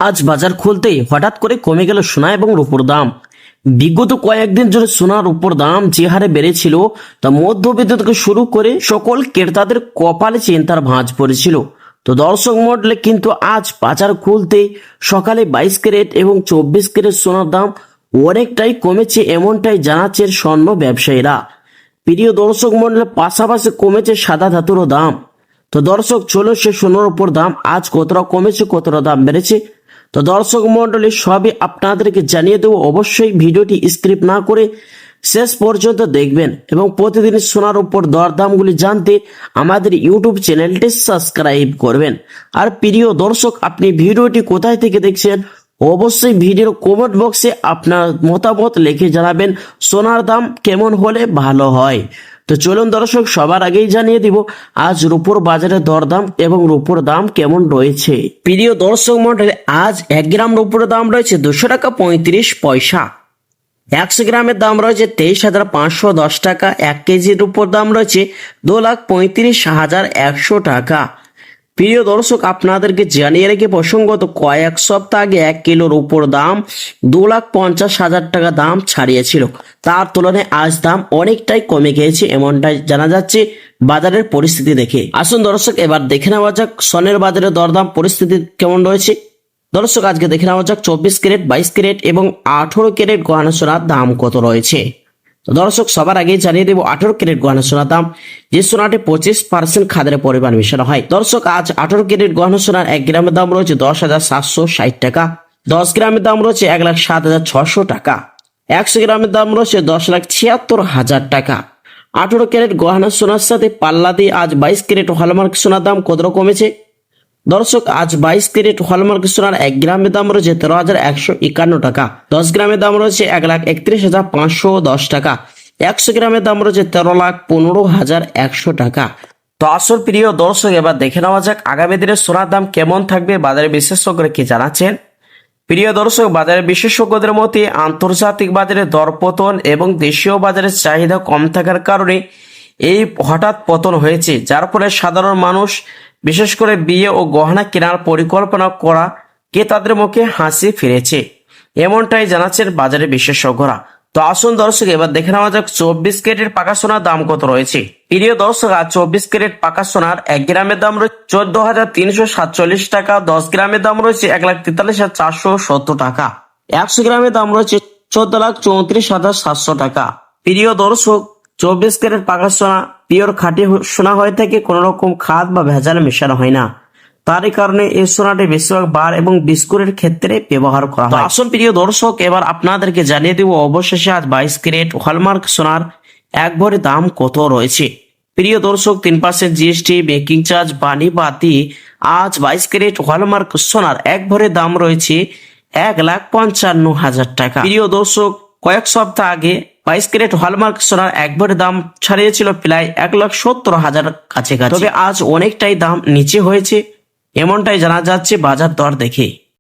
আজ বাজার খুলতেই হঠাৎ করে কমে গেল সোনা এবং রূপোর দাম। বিগত কয়েকদিন ধরে সোনার উপর দাম যে হারে বেড়েছিল তা মধ্যবিত্ত থেকে শুরু করে সকল ক্রেতাদের কপালে চিন্তার ভাঁজ পড়েছিল। তো দর্শক মণ্ডলী, কিন্তু আজ বাজার খুলতেই সকালে 22 ক্যারেট এবং 24 ক্যারেট সোনার দাম অনেকটাই কমেছে, এমনটাই জানাচ্ছেন স্বর্ণ ব্যবসায়ীরা। প্রিয় দর্শক মণ্ডলী, পাশাপাশি কমেছে সাদা ধাতুরও দাম। তো দর্শক, চলো সে সোনার উপর দাম আজ কতটা কমেছে, কতটা দাম বেড়েছে, তো দর্শক মন্ডলী সবই আপনাদেরকে জানিয়ে দেবো। অবশ্যই ভিডিওটি স্ক্রিপ্ট না করে শেষ পর্যন্ত দেখবেন এবং প্রতিদিন সোনার উপর দরদামগুলি জানতে আমাদের ইউটিউব চ্যানেলটি সাবস্ক্রাইব করবেন। আর প্রিয় দর্শক, আপনি ভিডিওটি কোথায় থেকে দেখছেন অবশ্যই ভিডিওর কমেন্ট বক্সে আপনার মতামত লিখে জানাবেন সোনার দাম কেমন হলে ভালো হয়। তো চলুন দর্শক, সবার আগেই জানিয়ে দিব আজ রূপোর বাজারে দরদাম এবং রূপোর দাম কেমন রয়েছে। প্রিয় দর্শক মণ্ডলী, আজ 1 গ্রাম রূপোর দাম রয়েছে 200 টাকা 35 পয়সা। 100 গ্রামের দাম রয়েছে 23,510 টাকা। 1 কেজির উপর দাম রয়েছে 2,35,100 টাকা। প্রিয় দর্শক, আপনাদেরকে জানিয়ে রেখে প্রসঙ্গত কয়েক সপ্তাহ আগে 1 কিলোর উপর দাম 2,50,000 টাকা দাম ছাড়িয়েছিল। তার তুলনায় আজ দাম অনেকটাই কমে গিয়েছে, এমনটাই জানা যাচ্ছে বাজারের পরিস্থিতি দেখে। আসুন দর্শক, এবার দেখে নেওয়া যাক স্বর্ণের বাজারে দরদাম পরিস্থিতি কেমন রয়েছে। দর্শক, আজকে দেখে নেওয়া যাক 24 ক্যারেট, 22 ক্যারেট এবং 18 ক্যারেট গহনা সোনার দাম কত রয়েছে। তো দর্শক, সবার আগে জানিয়ে দেবো 18 ক্যারেট গহনা সোনার দাম, যে সোনাটি 25% খাদের পরিমাণ মেশানো হয়। দর্শক, আজ 18 ক্যারেট গহনা সোনার 1 গ্রামের দাম রয়েছে 10,760 টাকা। 10 গ্রামের দাম রয়েছে 1,07,600 টাকা। 100 গ্রামের দাম রয়েছে 10,76,000 টাকা। 18 ক্যারেট গহনা সোনার সাথে পাল্লা দিয়ে আজ 22 ক্যারেট হলমার্ক সোনার দাম কত কমেছে। দর্শক, আজ 22 ক্যারেট হলমার্ক সোনার 1 গ্রামের দাম রয়েছে 13,151 টাকা। 10 গ্রামের দাম রয়েছে 1,31,510 টাকা। 100 গ্রামের দাম রয়েছে 13,15,100 টাকা। তো আসল প্রিয় দর্শক, এবার দেখে নেওয়া যাক আগামী দিনে সোনার দাম কেমন থাকবে, বাজারে বিশেষজ্ঞরা কি জানাচ্ছেন। প্রিয় দর্শক, বাজারের বিশেষজ্ঞদের মতে আন্তর্জাতিক বাজারে দরপতন এবং দেশীয় বাজারের চাহিদা কম থাকার কারণে এই হঠাৎ পতন হয়েছে, যার ফলে সাধারণ মানুষ বিশেষ করে বিয়ে ও গহনা কেনার পরিকল্পনা করা ক্রেতাদের মুখে হাসি ফিরেছে, এমনটাই জানাচ্ছেন বাজারের বিশেষজ্ঞরা। তো আসুন দর্শক, এবার দেখে নেওয়া যাক 24 ক্যারেট পাকা সোনার দাম কত রয়েছে। প্রিয় দর্শক, আজ 24 ক্যারেট পাকা সোনার 1 গ্রামের দাম রয়েছে 14,347 টাকা। 10 গ্রামের দাম রয়েছে 1,43,470 টাকা। 100 গ্রামের দাম রয়েছে 14,34,700 টাকা। প্রিয় দর্শক, 24 ক্যারেট পাকা সোনা পিওর খাঁটি সোনা হয়ে থাকে, কোন রকম খাদ বা ভেজাল মেশানো হয় না। তারই কারণে এই সোনাটি বেশিরভাগ বার এবং বিস্কুটের ক্ষেত্রে ব্যবহার করা হয়। আসুন প্রিয় দর্শক, এবার আপনাদেরকে জানিয়ে দেব অবশেষে আজ 22 ক্যারেট হলমার্ক সোনার 1 ভরি দাম কত রয়েছে। প্রিয় দর্শক, 3% জিএসটি, মেকিং চার্জ, বানি বাতি আজ 22 ক্যারেট হলমার্ক সোনার 1 ভরি দাম রয়েছে 1,55,000 টাকা। প্রিয় দর্শক, কয়েক সপ্তাহ আগে 22 ক্যারেট হলমার্ক সোনার 1 ভরি দাম ছাড়িয়েছিল প্রায় 1,70,000 কাছাকাছি। তবে আজ অনেকটাই দাম নিচে হয়েছে, এমনটাই জানা যাচ্ছে বাজার দর দেখে।